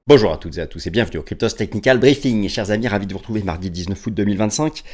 Bonjour à toutes et à tous et bienvenue au Cryptos Technical Briefing. Chers amis, ravi de vous retrouver mardi 19 août 2025.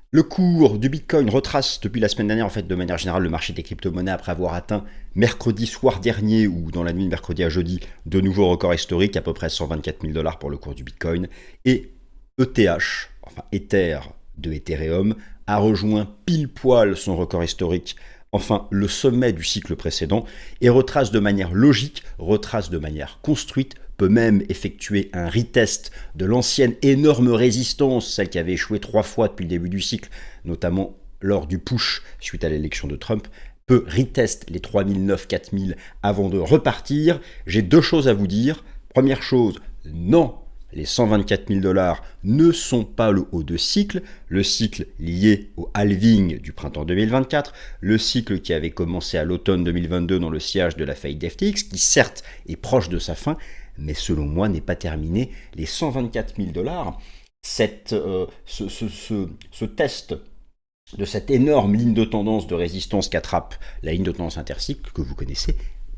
Le cours du Bitcoin retrace depuis la semaine dernière, en fait, de manière générale, le marché des crypto-monnaies après avoir atteint mercredi soir dernier ou dans la nuit de mercredi à jeudi de nouveaux records historiques, à peu près 124 000 $ pour le cours du Bitcoin. Et ETH, enfin Ether de Ethereum, a rejoint pile poil son record historique, enfin le sommet du cycle précédent, et retrace de manière logique, retrace de manière construite, peut même effectuer un retest de l'ancienne énorme résistance, celle qui avait échoué 3 fois depuis le début du cycle, notamment lors du push suite à l'élection de Trump, peut retest les 3009-4000 avant de repartir. J'ai deux choses à vous dire. Première chose, non, les 124 000 $ ne sont pas le haut de cycle, le cycle lié au halving du printemps 2024, le cycle qui avait commencé à l'automne 2022 dans le sillage de la faillite d'FTX, qui certes est proche de sa fin, mais selon moi n'est pas terminé. Les 124 000 $, ce test de cette énorme ligne de tendance de résistance qu'attrape la ligne de tendance intercycle que vous connaissez,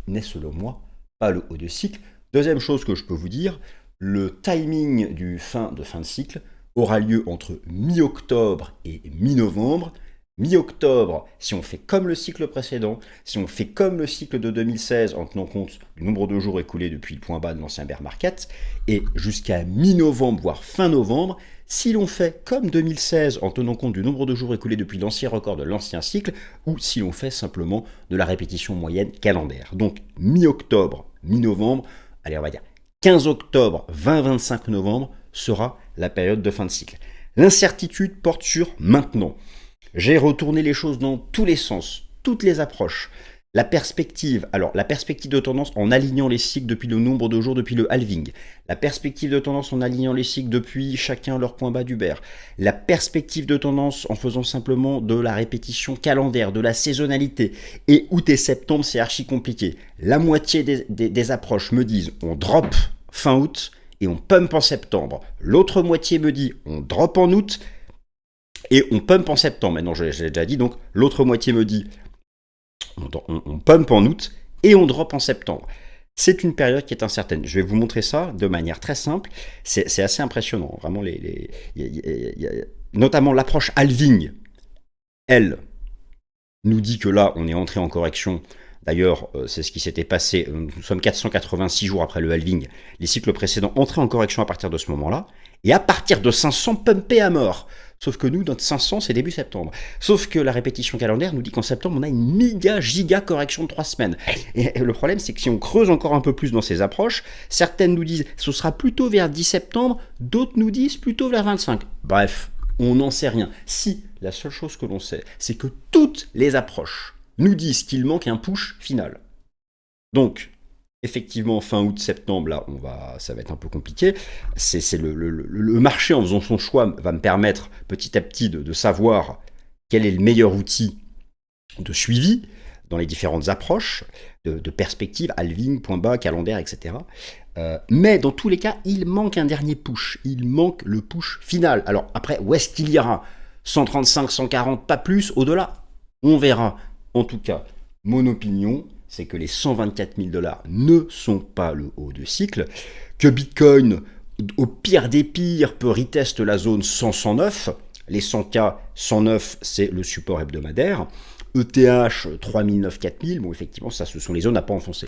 n'est selon moi pas le haut de cycle. Deuxième chose que je peux vous dire, le timing du fin de cycle aura lieu entre mi-octobre et mi-novembre. Mi-octobre, si on fait comme le cycle précédent, si on fait comme le cycle de 2016 en tenant compte du nombre de jours écoulés depuis le point bas de l'ancien bear market, et jusqu'à mi-novembre, voire fin novembre, si l'on fait comme 2016 en tenant compte du nombre de jours écoulés depuis l'ancien record de l'ancien cycle, ou si l'on fait simplement de la répétition moyenne calendaire. Donc mi-octobre, mi-novembre, allez on va dire 15 octobre, 20-25 novembre sera la période de fin de cycle. L'incertitude porte sur maintenant. J'ai retourné les choses dans tous les sens, toutes les approches. La perspective de tendance en alignant les cycles depuis le nombre de jours depuis le halving. La perspective de tendance en alignant les cycles depuis chacun leur point bas du bear. La perspective de tendance en faisant simplement de la répétition calendaire, de la saisonnalité. Et août et septembre, c'est archi compliqué. La moitié des approches me disent on drop fin août et on pump en septembre. L'autre moitié me dit on drop en août et on pump en septembre. Maintenant, je l'ai déjà dit, donc l'autre moitié me dit on pump en août et on drop en septembre. C'est une période qui est incertaine. Je vais vous montrer ça de manière très simple. C'est assez impressionnant. Vraiment, notamment l'approche halving, elle, nous dit que là, on est entré en correction. D'ailleurs, c'est ce qui s'était passé. Nous sommes 486 jours après le halving. Les cycles précédents entraient en correction à partir de ce moment-là. Et à partir de 500, pumpé à mort. Sauf que nous, notre 500, c'est début septembre. Sauf que la répétition calendaire nous dit qu'en septembre, on a une giga correction de 3 semaines. Et le problème, c'est que si on creuse encore un peu plus dans ces approches, certaines nous disent ce sera plutôt vers 10 septembre, d'autres nous disent plutôt vers 25. Bref, on n'en sait rien. Si, la seule chose que l'on sait, c'est que toutes les approches nous disent qu'il manque un push final. Donc, effectivement, fin août, septembre, là, ça va être un peu compliqué. C'est le marché, en faisant son choix, va me permettre petit à petit de savoir quel est le meilleur outil de suivi dans les différentes approches, de perspective, halving, point bas, calendaire, etc. Mais dans tous les cas, il manque un dernier push. Il manque le push final. Alors après, où est-ce qu'il ira ? 135, 140, pas plus, au-delà ? On verra. En tout cas, mon opinion, c'est que les 124 000 $ ne sont pas le haut de cycle, que Bitcoin, au pire des pires, peut retester la zone 100-109, les 100K, 109, c'est le support hebdomadaire, ETH, 3009-4000, bon effectivement, ça, ce sont les zones à pas enfoncer.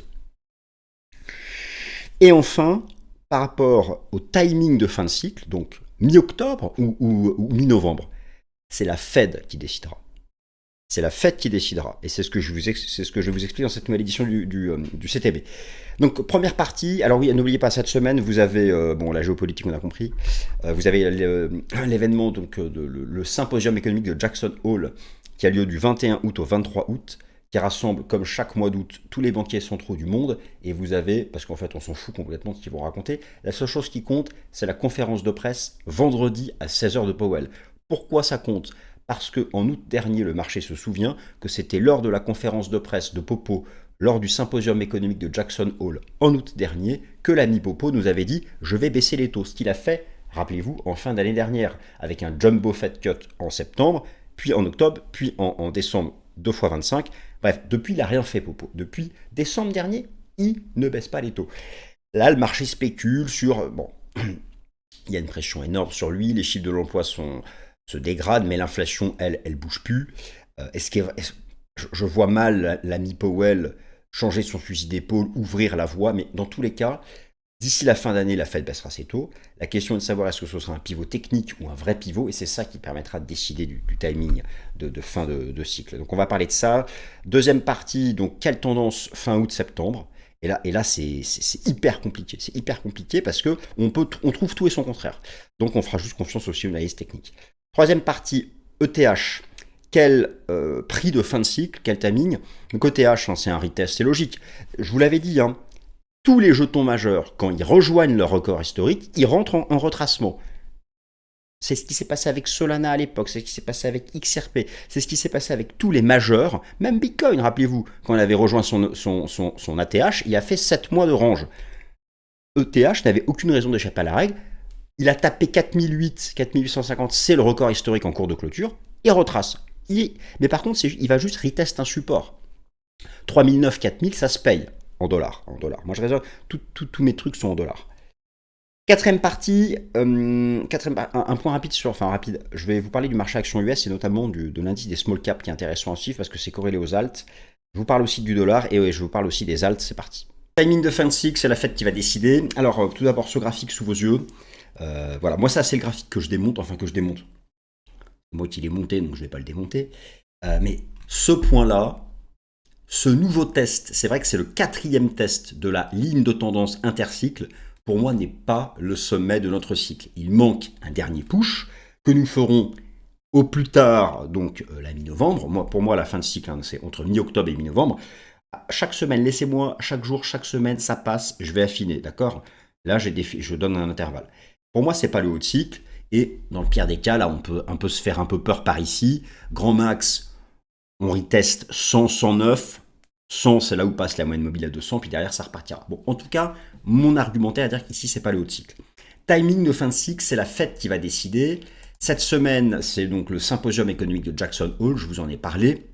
Et enfin, par rapport au timing de fin de cycle, donc mi-octobre ou mi-novembre, c'est la Fed qui décidera. C'est la Fed qui décidera. Et c'est ce que je vais vous expliquer dans cette nouvelle édition du CTB. Donc, première partie. Alors oui, n'oubliez pas, cette semaine, vous avez, la géopolitique, on a compris. Vous avez l'événement, donc, le symposium économique de Jackson Hole, qui a lieu du 21 août au 23 août, qui rassemble, comme chaque mois d'août, tous les banquiers centraux du monde. Et vous avez, parce qu'en fait, on s'en fout complètement de ce qu'ils vont raconter, la seule chose qui compte, c'est la conférence de presse vendredi à 16h de Powell. Pourquoi ça compte ? Parce qu'en août dernier, le marché se souvient que c'était lors de la conférence de presse de Popo, lors du symposium économique de Jackson Hole en août dernier, que l'ami Popo nous avait dit « je vais baisser les taux ». Ce qu'il a fait, rappelez-vous, en fin d'année dernière, avec un jumbo Fed cut en septembre, puis en octobre, puis en décembre, 2 fois 25. Bref, depuis, il n'a rien fait Popo. Depuis décembre dernier, il ne baisse pas les taux. Là, le marché spécule sur... Bon, il y a une pression énorme sur lui, les chiffres de l'emploi se dégradent, mais l'inflation, elle bouge plus. Je vois mal l'ami Powell changer son fusil d'épaule, ouvrir la voie, mais dans tous les cas, d'ici la fin d'année, la Fed baissera ses taux. La question est de savoir est-ce que ce sera un pivot technique ou un vrai pivot, et c'est ça qui permettra de décider du timing de fin de cycle. Donc on va parler de ça. Deuxième partie, donc quelle tendance fin août-septembre. Et là c'est hyper compliqué. C'est hyper compliqué parce que on trouve tout et son contraire. Donc on fera juste confiance aussi aux analyses techniques. Troisième partie, ETH. Quel prix de fin de cycle, quel timing. Donc ETH, hein, c'est un retest, c'est logique. Je vous l'avais dit, hein, tous les jetons majeurs, quand ils rejoignent leur record historique, ils rentrent en retracement. C'est ce qui s'est passé avec Solana à l'époque, c'est ce qui s'est passé avec XRP, c'est ce qui s'est passé avec tous les majeurs, même Bitcoin, rappelez-vous, quand il avait rejoint son ATH, il a fait 7 mois de range. ETH n'avait aucune raison d'échapper à la règle, il a tapé 4008, 4850, c'est le record historique en cours de clôture, il retrace. Mais par contre, il va juste retest un support. 3009, 4000, ça se paye en dollars. Moi, je raisonne, tous mes trucs sont en dollars. Quatrième partie, un point rapide rapide. Je vais vous parler du marché action US et notamment de l'indice des small caps qui est intéressant à suivre parce que c'est corrélé aux alts. Je vous parle aussi du dollar et je vous parle aussi des alts, c'est parti. Timing de fin de cycle, c'est la Fed qui va décider. Alors, tout d'abord, ce graphique sous vos yeux. Voilà, moi, ça, c'est le graphique que je démonte. Moi, qu'il est monté, donc je ne vais pas le démonter. Mais ce point-là, ce nouveau test, c'est vrai que c'est le 4e test de la ligne de tendance intercycle, pour moi n'est pas le sommet de notre cycle. Il manque un dernier push que nous ferons au plus tard, donc la mi-novembre. Pour moi, la fin de cycle, hein, c'est entre mi-octobre et mi-novembre. Chaque semaine, laissez-moi, chaque jour, chaque semaine, ça passe, je vais affiner, d'accord? Là, je donne un intervalle. Pour moi, c'est pas le haut de cycle, et dans le pire des cas, là, on peut un peu se faire un peu peur par ici. Grand max, on reteste 100, 109. 100, c'est là où passe la moyenne mobile à 200, puis derrière, ça repartira. Bon, en tout cas, mon argumentaire est à dire qu'ici, c'est pas le haut de cycle. Timing de fin de cycle, c'est la Fed qui va décider. Cette semaine, c'est donc le symposium économique de Jackson Hole, je vous en ai parlé.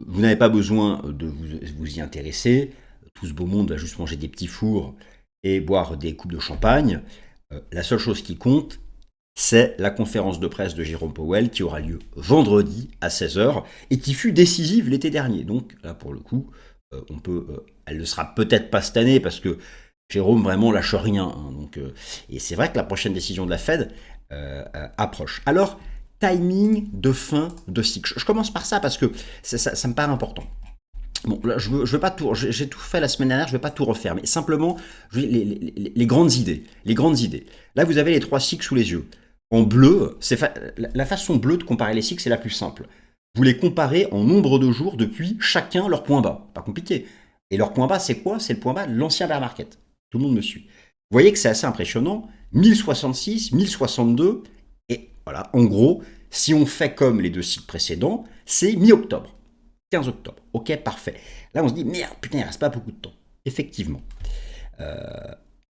Vous n'avez pas besoin de vous y intéresser. Tout ce beau monde va juste manger des petits fours et boire des coupes de champagne. La seule chose qui compte, c'est la conférence de presse de Jérôme Powell qui aura lieu vendredi à 16h et qui fut décisive l'été dernier. Donc là, pour le coup, elle ne sera peut-être pas cette année parce que Jérôme vraiment lâche rien. Hein, et c'est vrai que la prochaine décision de la Fed approche. Alors, timing de fin de cycle. Je commence par ça parce que ça me paraît important. Bon, là, je veux pas tout. J'ai tout fait la semaine dernière, je vais pas tout refaire, mais simplement les grandes idées. Les grandes idées. Là, vous avez les 3 cycles sous les yeux. En bleu, la façon bleue de comparer les cycles, c'est la plus simple. Vous les comparez en nombre de jours depuis chacun leur point bas. Pas compliqué. Et leur point bas, c'est quoi? C'est le point bas de l'ancien bear market. Tout le monde me suit. Vous voyez que c'est assez impressionnant. 1066, 1062. Et voilà, en gros, si on fait comme les 2 cycles précédents, c'est mi-octobre. 15 octobre. Ok, parfait. Là, on se dit, merde, putain, il ne reste pas beaucoup de temps. Effectivement.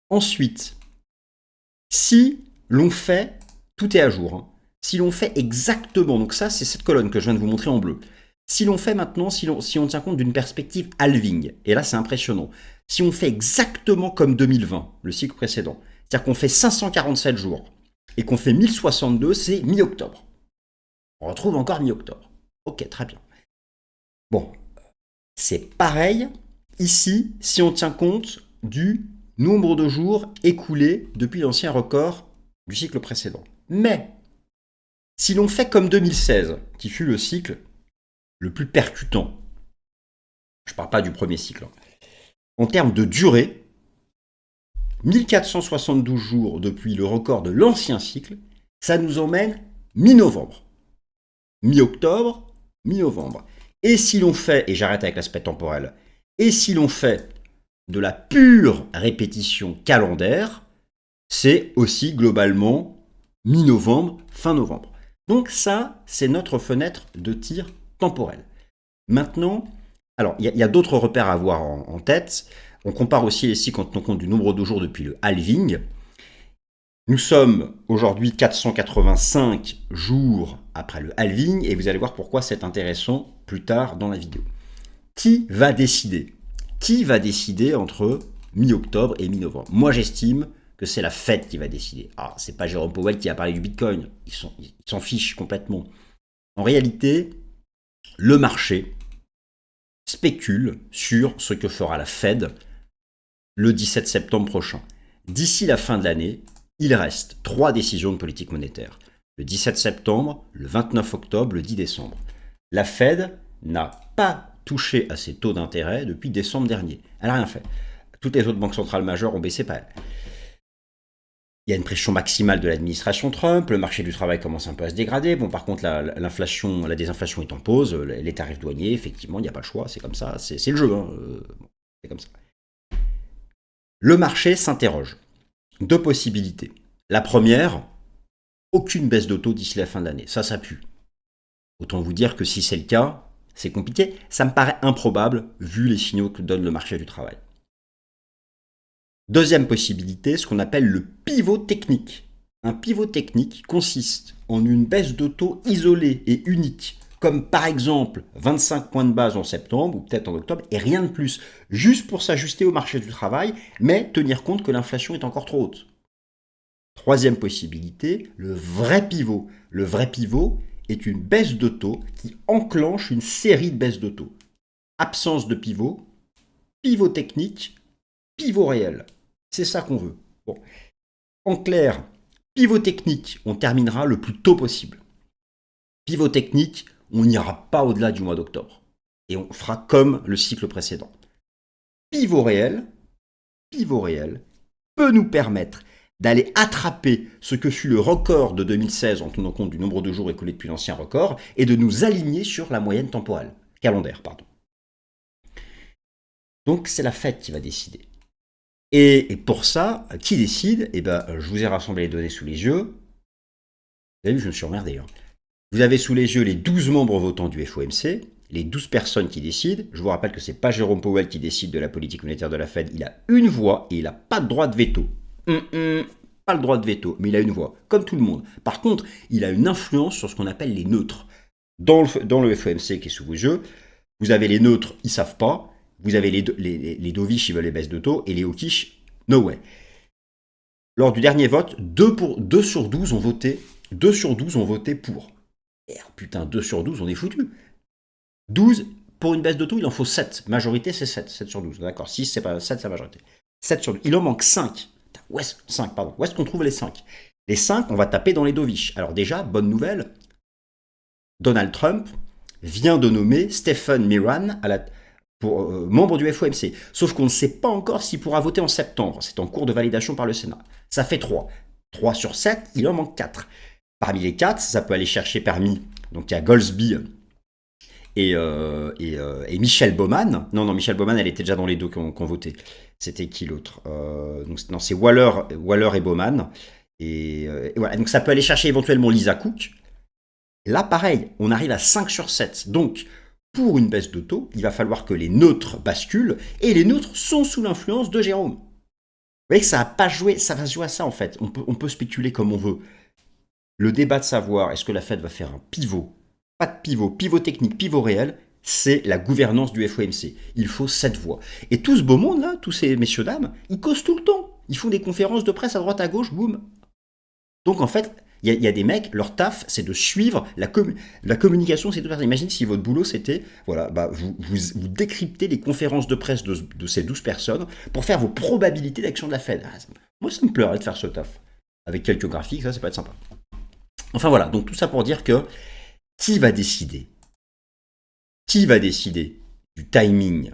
Ensuite, si l'on fait, tout est à jour, hein, si l'on fait exactement, donc ça, c'est cette colonne que je viens de vous montrer en bleu. Si l'on fait maintenant, si on tient compte d'une perspective halving, et là, c'est impressionnant. Si on fait exactement comme 2020, le cycle précédent, c'est-à-dire qu'on fait 547 jours, et qu'on fait 1062, c'est mi-octobre. On retrouve encore mi-octobre. Ok, très bien. Bon, c'est pareil ici si on tient compte du nombre de jours écoulés depuis l'ancien record du cycle précédent. Mais si l'on fait comme 2016, qui fut le cycle le plus percutant, je ne parle pas du premier cycle, en termes de durée, 1472 jours depuis le record de l'ancien cycle, ça nous emmène mi-novembre. Mi-octobre, mi-novembre. Et si l'on fait, et j'arrête avec l'aspect temporel, et si l'on fait de la pure répétition calendaire, c'est aussi globalement mi-novembre, fin novembre. Donc ça, c'est notre fenêtre de tir temporel. Maintenant, alors il y a d'autres repères à avoir en tête. On compare aussi les cycles en tenant compte du nombre de jours depuis le halving. Nous sommes aujourd'hui 485 jours après le halving et vous allez voir pourquoi c'est intéressant plus tard dans la vidéo. Qui va décider? Qui va décider entre mi-octobre et mi-novembre. Moi, j'estime que c'est la Fed qui va décider. Ah, c'est pas Jérôme Powell qui a parlé du Bitcoin. Ils s'en fichent complètement. En réalité, le marché spécule sur ce que fera la Fed le 17 septembre prochain. D'ici la fin de l'année, il reste 3 décisions de politique monétaire. Le 17 septembre, le 29 octobre, le 10 décembre. La Fed n'a pas touché à ses taux d'intérêt depuis décembre dernier. Elle n'a rien fait. Toutes les autres banques centrales majeures ont baissé, pas elle. Il y a une pression maximale de l'administration Trump, le marché du travail commence un peu à se dégrader. Bon, par contre, l'inflation, la désinflation est en pause, les tarifs douaniers, effectivement, il n'y a pas le choix, c'est comme ça, c'est le jeu, hein. C'est comme ça. Le marché s'interroge. 2 possibilités. La première, aucune baisse de taux d'ici la fin de l'année. Ça pue. Autant vous dire que si c'est le cas, c'est compliqué. Ça me paraît improbable vu les signaux que donne le marché du travail. Deuxième possibilité, ce qu'on appelle le pivot technique. Un pivot technique consiste en une baisse de taux isolée et unique, comme par exemple 25 points de base en septembre ou peut-être en octobre, et rien de plus, juste pour s'ajuster au marché du travail, mais tenir compte que l'inflation est encore trop haute. Troisième possibilité, le vrai pivot. Le vrai pivot est une baisse de taux qui enclenche une série de baisses de taux. Absence de pivot, pivot technique, pivot réel. C'est ça qu'on veut. Bon. En clair, pivot technique, on terminera le plus tôt possible. Pivot technique, on n'ira pas au-delà du mois d'octobre. Et on fera comme le cycle précédent. Pivot réel peut nous permettre d'aller attraper ce que fut le record de 2016 en tenant compte du nombre de jours écoulés depuis l'ancien record et de nous aligner sur la moyenne temporelle, calendaire, pardon. Donc c'est la Fed qui va décider. Et pour ça, qui décide? Je vous ai rassemblé les données sous les yeux. Vous avez vu, je me suis emmerdé. Vous avez sous les yeux les 12 membres votants du FOMC, les 12 personnes qui décident. Je vous rappelle que ce n'est pas Jérôme Powell qui décide de la politique monétaire de la Fed. Il a une voix et il n'a pas de droit de veto. Pas le droit de veto, mais il a une voix, comme tout le monde. Par contre, il a une influence sur ce qu'on appelle les neutres. Dans le FOMC qui est sous vos yeux, vous avez les neutres, ils ne savent pas. Vous avez les dovish, ils veulent les baisses de taux, et les hawkish, no way. Lors du dernier vote, 2 sur 12 ont voté. 2 sur 12 ont voté pour. Et putain, 2 sur 12, on est foutu. 12, pour une baisse de taux, il en faut 7. Majorité, c'est 7. 7 sur 12. D'accord, 6, c'est pas 7, c'est la majorité. 7 sur 12. Il en manque 5. Où est-ce qu'on trouve les 5? Les 5, on va taper dans les dovish. Alors déjà, bonne nouvelle, Donald Trump vient de nommer Stephen Miran membre du FOMC. Sauf qu'on ne sait pas encore s'il pourra voter en septembre. C'est en cours de validation par le Sénat. Ça fait 3. 3 sur 7, il en manque 4. Parmi les 4, ça peut aller chercher parmi... Donc il y a Goldsby et Michelle Bowman. Non, Michelle Bowman, elle était déjà dans les 2 qui ont voté. C'était qui l'autre? C'est Waller et Bowman. Et voilà. Donc ça peut aller chercher éventuellement Lisa Cook. Là, pareil, on arrive à 5 sur 7. Donc, pour une baisse de taux, il va falloir que les neutres basculent, et les neutres sont sous l'influence de Jérôme. Vous voyez que ça va se jouer à ça en fait. On peut spéculer comme on veut. Le débat de savoir est-ce que la Fed va faire un pivot, pas de pivot technique, pivot réel, c'est la gouvernance du FOMC. Il faut 7 voix. Et tout ce beau monde là, tous ces messieurs dames, ils causent tout le temps. Ils font des conférences de presse à droite à gauche, boum. Donc en fait, il y a des mecs, leur taf, c'est de suivre la communication de ces 2 personnes. Imaginez si votre boulot, c'était, voilà, vous décryptez les conférences de presse de ces 12 personnes pour faire vos probabilités d'action de la Fed. Moi, ça me plairait de faire ce taf. Avec quelques graphiques, ça peut être sympa. Enfin voilà, donc tout ça pour dire que qui va décider du timing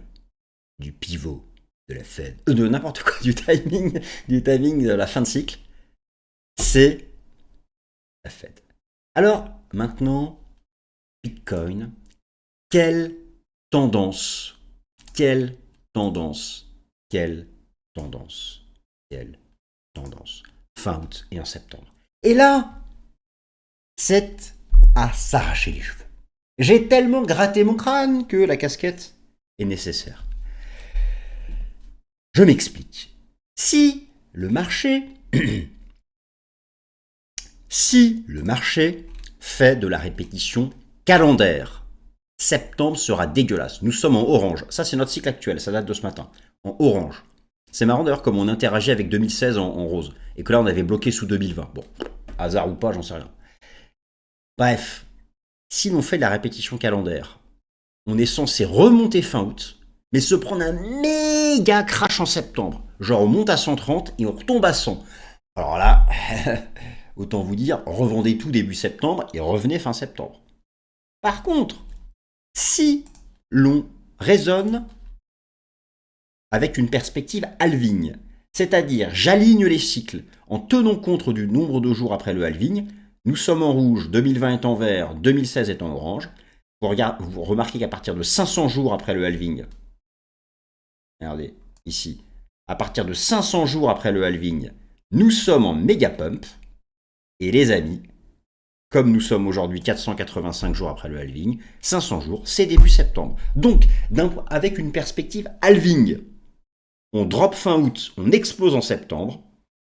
du pivot de la Fed, de n'importe quoi, du timing de la fin de cycle? C'est la Fed. Alors, maintenant, Bitcoin, quelle tendance fin août et en septembre. Et là, c'est à s'arracher les cheveux. J'ai tellement gratté mon crâne que la casquette est nécessaire. Je m'explique. Si le marché fait de la répétition calendaire, septembre sera dégueulasse. Nous sommes en orange. Ça, c'est notre cycle actuel. Ça date de ce matin. En orange. C'est marrant d'ailleurs comme on interagit avec 2016 en rose. Et que là, on avait bloqué sous 2020. Bon, hasard ou pas, j'en sais rien. Bref, si l'on fait de la répétition calendaire, on est censé remonter fin août, mais se prendre un méga crash en septembre. Genre, on monte à 130 et on retombe à 100. Alors là, autant vous dire, revendez tout début septembre et revenez fin septembre. Par contre, si l'on raisonne avec une perspective halving, c'est-à-dire j'aligne les cycles en tenant compte du nombre de jours après le halving, nous sommes en rouge, 2020 est en vert, 2016 est en orange. Vous remarquez qu'à partir de 500 jours après le halving, regardez ici, à partir de 500 jours après le halving, nous sommes en méga pump. Et les amis, comme nous sommes aujourd'hui 485 jours après le halving, 500 jours, c'est début septembre. Donc, avec une perspective halving, on drop fin août, on explose en septembre.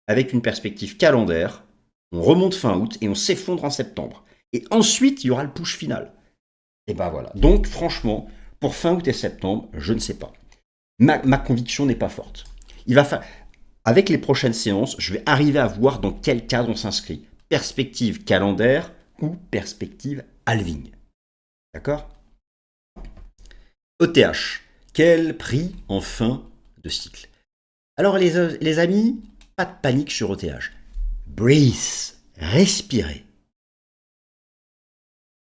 Avec une perspective calendaire, on remonte fin août et on s'effondre en septembre. Et ensuite, il y aura le push final. Et ben voilà. Donc, franchement, pour fin août et septembre, je ne sais pas. Ma conviction n'est pas forte. Avec les prochaines séances, je vais arriver à voir dans quel cadre on s'inscrit. Perspective calendaire ou perspective halving. D'accord? ETH. Quel prix en fin de cycle? Alors les amis, pas de panique sur ETH. Breathe. Respirez.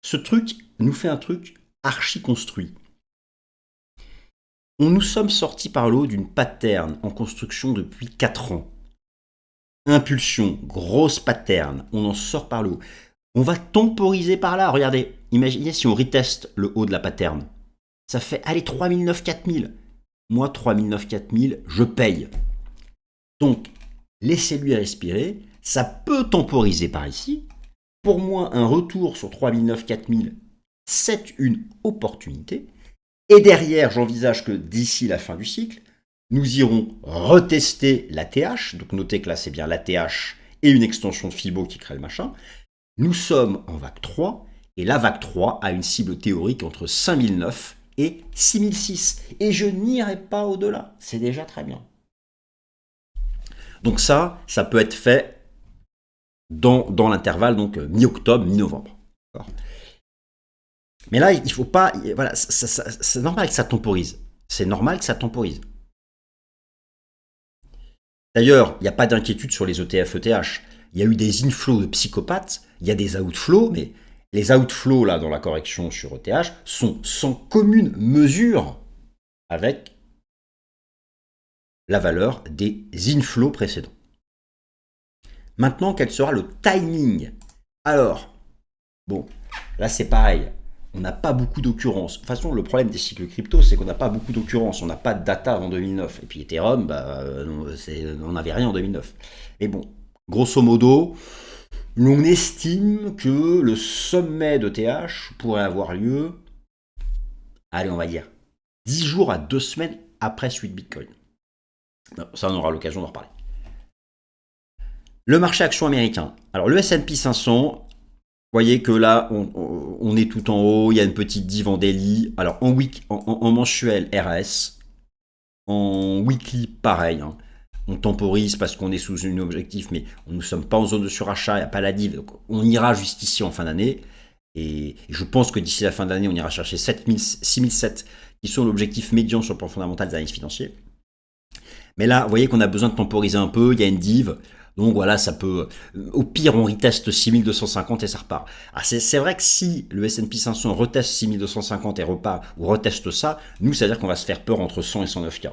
Ce truc nous fait un truc archi construit. Nous sommes sortis par le haut d'une pattern en construction depuis 4 ans. Impulsion, grosse pattern, on en sort par le haut. On va temporiser par là. Regardez, imaginez si on reteste le haut de la pattern. Ça fait, allez, 3009, 4000. Moi, 3009, 4000, je paye. Donc, laissez-lui respirer. Ça peut temporiser par ici. Pour moi, un retour sur 3009, 4000, c'est une opportunité. Et derrière, j'envisage que d'ici la fin du cycle, nous irons retester l'ATH. Donc, notez que là, c'est bien l'ATH et une extension de Fibo qui crée le machin. Nous sommes en vague 3, et la vague 3 a une cible théorique entre 5009 et 6006. Et je n'irai pas au-delà. C'est déjà très bien. Donc ça peut être fait dans l'intervalle, donc mi-octobre, mi-novembre. Mais là, il ne faut pas... Voilà, c'est normal que ça temporise. C'est normal que ça temporise. D'ailleurs, il n'y a pas d'inquiétude sur les ETF-ETH. Il y a eu des inflows de psychopathes, il y a des outflows, mais les outflows là dans la correction sur ETH sont sans commune mesure avec la valeur des inflows précédents. Maintenant, quel sera le timing? Alors, bon, là c'est pareil, on n'a pas beaucoup d'occurrences. De toute façon, le problème des cycles crypto, c'est qu'on n'a pas beaucoup d'occurrences, on n'a pas de data avant 2009. Et puis Ethereum, on n'avait rien en 2009. Mais bon, grosso modo, l'on estime que le sommet d'ETH pourrait avoir lieu, allez, on va dire, 10 jours à 2 semaines après suite Bitcoin. Ça, on aura l'occasion d'en reparler. Le marché action américain. Alors, le S&P 500, vous voyez que là, on est tout en haut, il y a une petite div en daily. Alors, en mensuel, RS. En weekly, pareil. Hein. On temporise parce qu'on est sous un objectif, mais nous ne sommes pas en zone de surachat, il n'y a pas la div. Donc on ira juste ici en fin d'année. Et je pense que d'ici la fin d'année, on ira chercher 6007 qui sont l'objectif médian sur le plan fondamental des analyses financiers. Mais là, vous voyez qu'on a besoin de temporiser un peu, il y a une div. Donc voilà, ça peut... Au pire, on reteste 6250 et ça repart. Ah, c'est vrai que si le S&P 500 reteste 6250 et repart, ou reteste ça, nous, ça veut dire qu'on va se faire peur entre 100 et 109K.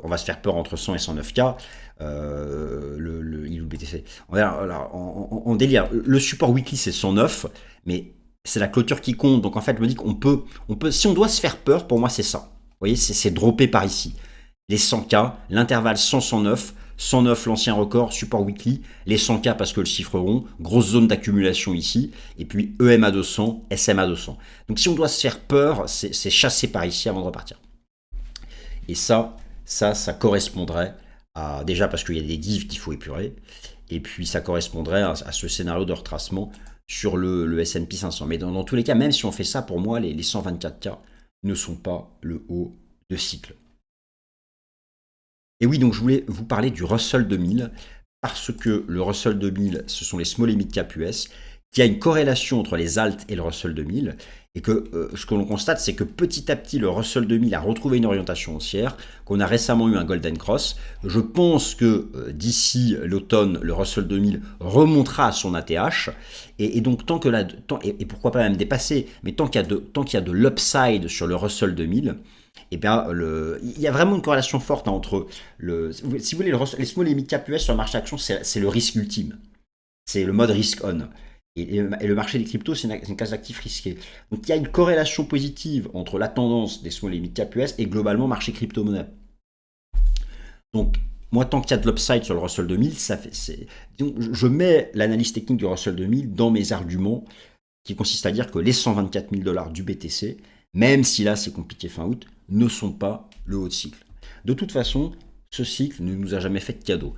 On va se faire peur entre 100 et 109K. Le BTC. En délire, le support weekly c'est 109, mais c'est la clôture qui compte. Donc en fait, je me dis qu'on peut, si on doit se faire peur, pour moi c'est ça. Vous voyez, c'est droppé par ici. Les 100K, l'intervalle 100-109, 109 l'ancien record, support weekly, les 100K parce que le chiffre rond, grosse zone d'accumulation ici, et puis EMA 200, SMA 200. Donc si on doit se faire peur, c'est chassé par ici avant de repartir. Et ça correspondrait à, déjà parce qu'il y a des divs qu'il faut épurer, et puis ça correspondrait à ce scénario de retracement sur le S&P 500. Mais dans tous les cas, même si on fait ça, pour moi, les 124K ne sont pas le haut de cycle. Et oui, donc je voulais vous parler du Russell 2000, parce que le Russell 2000, ce sont les small et mid cap US, qu'il y a une corrélation entre les alt et le Russell 2000, et que ce que l'on constate, c'est que petit à petit, le Russell 2000 a retrouvé une orientation haussière, qu'on a récemment eu un Golden Cross. Je pense que d'ici l'automne, le Russell 2000 remontera à son ATH, et donc tant que et pourquoi pas même dépasser, mais tant qu'il y a de l'upside sur le Russell 2000, eh bien, il y a vraiment une corrélation forte entre si vous voulez, les small et mid cap US sur le marché action, c'est le risque ultime. C'est le mode risk on. Et le marché des cryptos, c'est une classe d'actifs risquée. Donc il y a une corrélation positive entre la tendance des small et mid cap US et globalement le marché crypto-monnaie. Donc moi, tant qu'il y a de l'upside sur le Russell 2000, donc, je mets l'analyse technique du Russell 2000 dans mes arguments qui consistent à dire que les 124 000 $ du BTC, même si là c'est compliqué fin août, ne sont pas le haut de cycle. De toute façon, ce cycle ne nous a jamais fait de cadeau.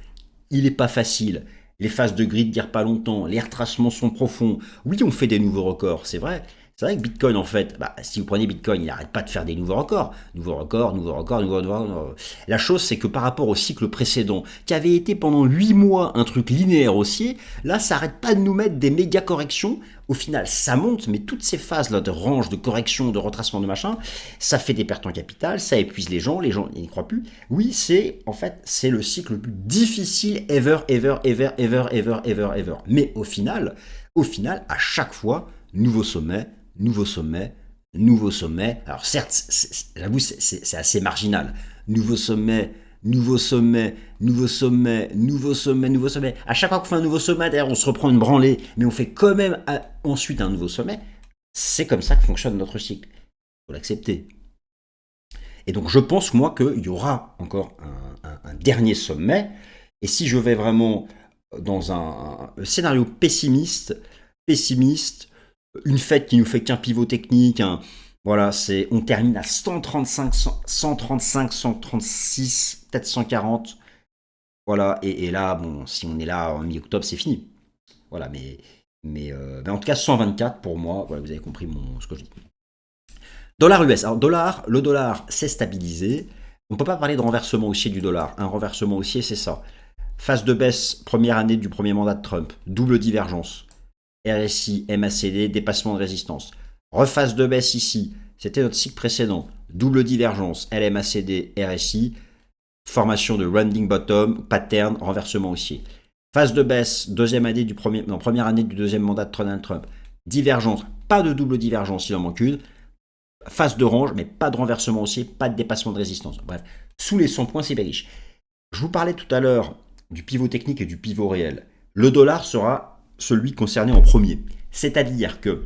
Il n'est pas facile. Les phases de grid durent pas longtemps, les retracements sont profonds. Oui, on fait des nouveaux records, c'est vrai. C'est vrai que Bitcoin, en fait, si vous prenez Bitcoin, il n'arrête pas de faire des nouveaux records. Nouveaux records, nouveaux records, nouveaux records. La chose, c'est que par rapport au cycle précédent, qui avait été pendant 8 mois un truc linéaire haussier, là, ça n'arrête pas de nous mettre des méga corrections. Au final, ça monte, mais toutes ces phases-là de range, de correction, de retracement, de machin, ça fait des pertes en capital, ça épuise les gens n'y croient plus. Oui, c'est le cycle le plus difficile ever. Mais au final, à chaque fois, nouveau sommet, nouveau sommet, nouveau sommet. Alors certes, j'avoue, c'est assez marginal. Nouveau sommet, nouveau sommet, nouveau sommet, nouveau sommet, nouveau sommet. À chaque fois qu'on fait un nouveau sommet, d'ailleurs, on se reprend une branlée, mais on fait quand même ensuite un nouveau sommet. C'est comme ça que fonctionne notre cycle. Il faut l'accepter. Et donc je pense, moi, qu'il y aura encore un dernier sommet. Et si je vais vraiment dans un scénario pessimiste, une fête qui nous fait qu'un pivot technique, voilà, on termine à 135, 136, peut-être 140. Voilà, et là, bon, si on est là en mi-octobre, c'est fini. Voilà, mais en tout cas, 124 pour moi, voilà, vous avez compris ce que je dis. Dollar US. Alors, le dollar s'est stabilisé. On ne peut pas parler de renversement haussier du dollar. Un renversement haussier, c'est ça. Phase de baisse, première année du premier mandat de Trump, double divergence. RSI, MACD, dépassement de résistance. Rephase de baisse ici, c'était notre cycle précédent. Double divergence, LMACD, RSI, formation de rounding bottom, pattern, renversement haussier. Phase de baisse, première année du deuxième mandat de Donald Trump. Divergence, pas de double divergence, il en manque une. Phase de range, mais pas de renversement haussier, pas de dépassement de résistance. Bref, sous les 100 points, c'est bearish. Je vous parlais tout à l'heure du pivot technique et du pivot réel. Le dollar sera celui concerné en premier. C'est-à-dire que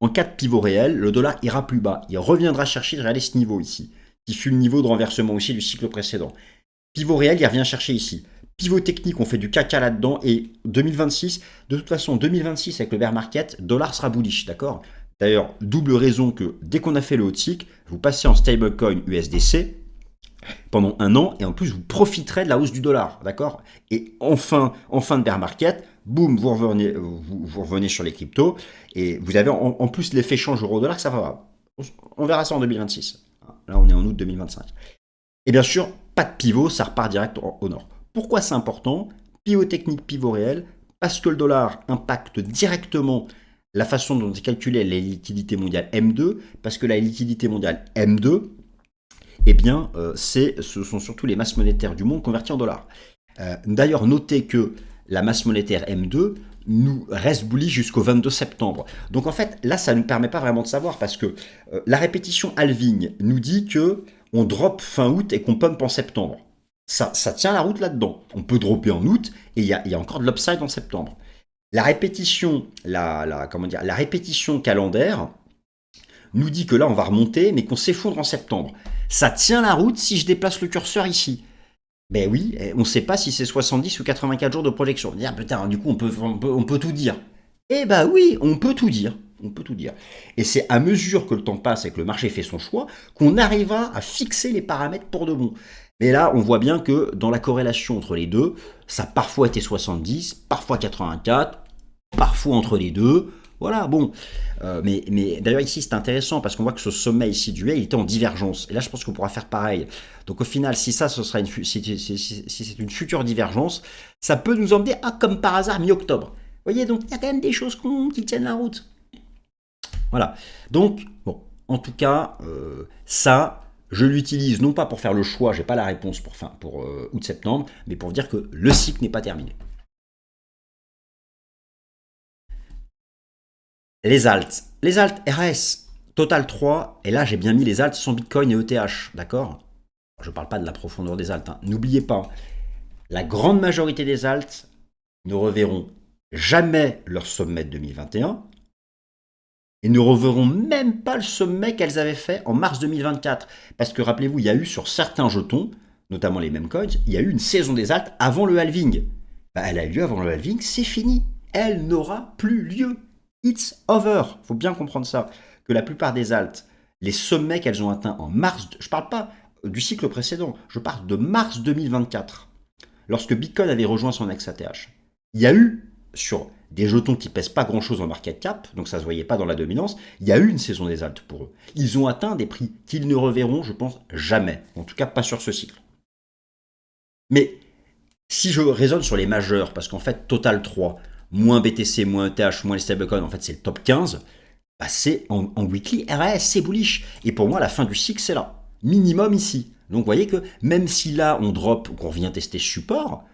en cas de pivot réel, le dollar ira plus bas. Il reviendra chercher ce niveau ici, qui fut le niveau de renversement haussier du cycle précédent. Pivot réel, il revient chercher ici. Pivot technique, on fait du caca là-dedans. Et 2026, de toute façon, 2026 avec le bear market, dollar sera bullish, d'accord ? D'ailleurs, double raison que dès qu'on a fait le haut cycle, vous passez en stablecoin USDC pendant un an et en plus vous profiterez de la hausse du dollar, d'accord ? Et en fin de bear market, boum, vous revenez sur les cryptos et vous avez en plus l'effet change euro-dollar que ça va. On verra ça en 2026. Là, on est en août 2025. Et bien sûr, pas de pivot, ça repart direct au nord. Pourquoi c'est important ? Pivot technique, pivot réel, parce que le dollar impacte directement la façon dont est calculée la liquidité mondiale M2, parce que la liquidité mondiale M2, eh bien, ce sont surtout les masses monétaires du monde converties en dollars. D'ailleurs, notez que la masse monétaire M2 nous reste bullish jusqu'au 22 septembre. Donc en fait, là, ça ne nous permet pas vraiment de savoir, parce que la répétition halving nous dit que on drop fin août et qu'on pump en septembre. Ça tient la route là-dedans. On peut dropper en août et il y a encore de l'upside en septembre. La répétition, la répétition calendaire nous dit que là, on va remonter, mais qu'on s'effondre en septembre. Ça tient la route si je déplace le curseur ici. Ben oui, on ne sait pas si c'est 70 ou 84 jours de projection. On va dire, putain, du coup, on peut tout dire. Eh ben oui, on peut tout dire. On peut tout dire. Et c'est à mesure que le temps passe et que le marché fait son choix qu'on arrivera à fixer les paramètres pour de bon. Mais là, on voit bien que dans la corrélation entre les deux, ça a parfois été 70, parfois 84, parfois entre les deux. Voilà, bon. Mais d'ailleurs, ici, c'est intéressant parce qu'on voit que ce sommet ici du A, il était en divergence. Et là, je pense qu'on pourra faire pareil. Donc, au final, si ça, ce sera si c'est une future divergence, ça peut nous emmener à, comme par hasard, mi-octobre. Vous voyez, donc, il y a quand même des choses qui tiennent la route. Voilà. Donc, bon, en tout cas, ça, je l'utilise non pas pour faire le choix, j'ai pas la réponse pour août-septembre, mais pour dire que le cycle n'est pas terminé. Les alts. Les alts RS, Total 3, et là j'ai bien mis les alts sans Bitcoin et ETH, d'accord? Je ne parle pas de la profondeur des alts. Hein. N'oubliez pas, la grande majorité des alts ne reverront jamais leur sommet de 2021 et ne reverront même pas le sommet qu'elles avaient fait en mars 2024. Parce que rappelez-vous, il y a eu sur certains jetons, notamment les mêmes coins, il y a eu une saison des alts avant le halving. Bah, elle a eu lieu avant le halving, c'est fini. Elle n'aura plus lieu. It's over. Il faut bien comprendre ça. Que la plupart des alts, les sommets qu'elles ont atteints en mars, je ne parle pas du cycle précédent, je parle de mars 2024, lorsque Bitcoin avait rejoint son ex-ATH. Il y a eu, sur des jetons qui pèsent pas grand-chose en market cap, donc ça se voyait pas dans la dominance, il y a eu une saison des alts pour eux. Ils ont atteint des prix qu'ils ne reverront, je pense, jamais. En tout cas, pas sur ce cycle. Mais si je raisonne sur les majeurs, parce qu'en fait, Total 3, moins BTC, moins ETH, moins les stablecoins, en fait, c'est le top 15, bah c'est en weekly RAS, c'est bullish. Et pour moi, la fin du cycle, c'est là. Minimum ici. Donc vous voyez que même si là, on drop ou qu'on revient tester ce support,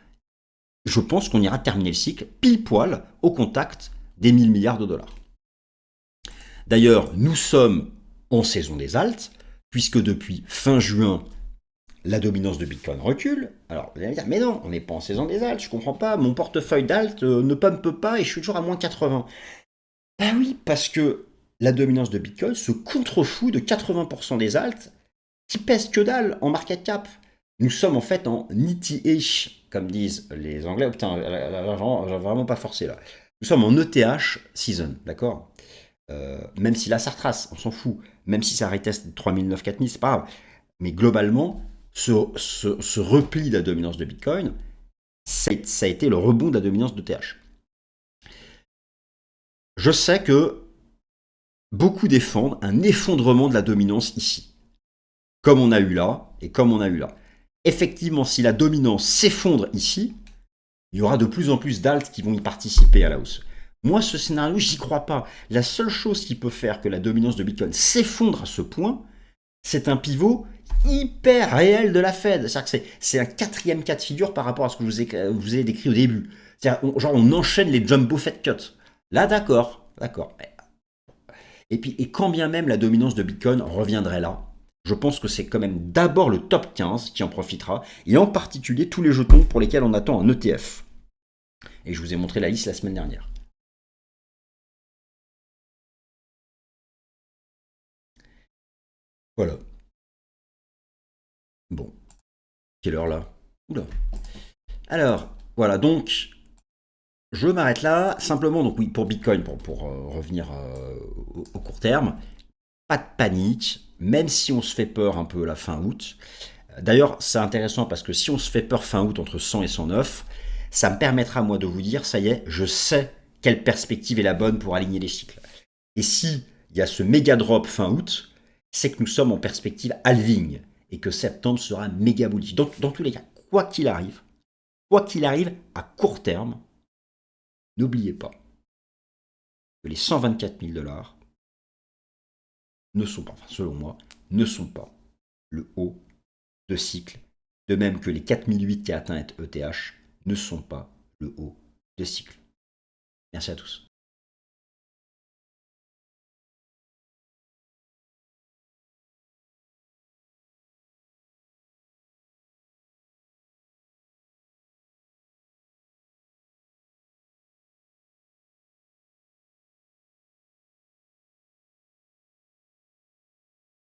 je pense qu'on ira terminer le cycle pile poil au contact des 1000 milliards de dollars. D'ailleurs, nous sommes en saison des alts, puisque depuis fin juin, la dominance de Bitcoin recule. Alors, vous allez me dire, mais non, on n'est pas en saison des alts, je comprends pas, mon portefeuille d'alt ne peut pas et je suis toujours à moins 80. Ben oui, parce que la dominance de Bitcoin se contrefout de 80% des alts qui pèsent que dalle en market cap. Nous sommes en fait en ETH, comme disent les Anglais. Oh, putain, j'ai vraiment pas forcé là. Nous sommes en ETH season, d'accord. Même si là ça retrace, on s'en fout. Même si ça reteste 3009, 4000, c'est pas grave. Mais globalement, ce repli de la dominance de Bitcoin, ça a été le rebond de la dominance de TH. Je sais que beaucoup défendent un effondrement de la dominance ici, comme on a eu là et comme on a eu là. Effectivement, si la dominance s'effondre ici, il y aura de plus en plus d'alts qui vont y participer à la hausse. Moi, ce scénario, j'y crois pas. La seule chose qui peut faire que la dominance de Bitcoin s'effondre à ce point, c'est un pivot hyper réel de la Fed. C'est-à-dire que c'est un quatrième cas de figure par rapport à ce que je vous ai décrit au début. C'est-à-dire, genre, on enchaîne les jumbo Fed cuts. Là, d'accord. Et puis, et quand bien même la dominance de Bitcoin reviendrait là, je pense que c'est quand même d'abord le top 15 qui en profitera, et en particulier tous les jetons pour lesquels on attend un ETF. Et je vous ai montré la liste la semaine dernière. Voilà. Bon. Quelle heure là? Oula. Alors, voilà, donc, je m'arrête là. Simplement, donc oui, pour Bitcoin, pour revenir au court terme, pas de panique, même si on se fait peur un peu la fin août. D'ailleurs, c'est intéressant parce que si on se fait peur fin août entre 100 et 109, ça me permettra, moi, de vous dire, ça y est, je sais quelle perspective est la bonne pour aligner les cycles. Et si il y a ce méga drop fin août, c'est que nous sommes en perspective halving et que septembre sera méga bullish. Donc, dans tous les cas, quoi qu'il arrive, à court terme, n'oubliez pas que les 124 000 dollars ne sont pas, enfin, selon moi, ne sont pas le haut de cycle, de même que les 4008 qui a atteint ETH ne sont pas le haut de cycle. Merci à tous.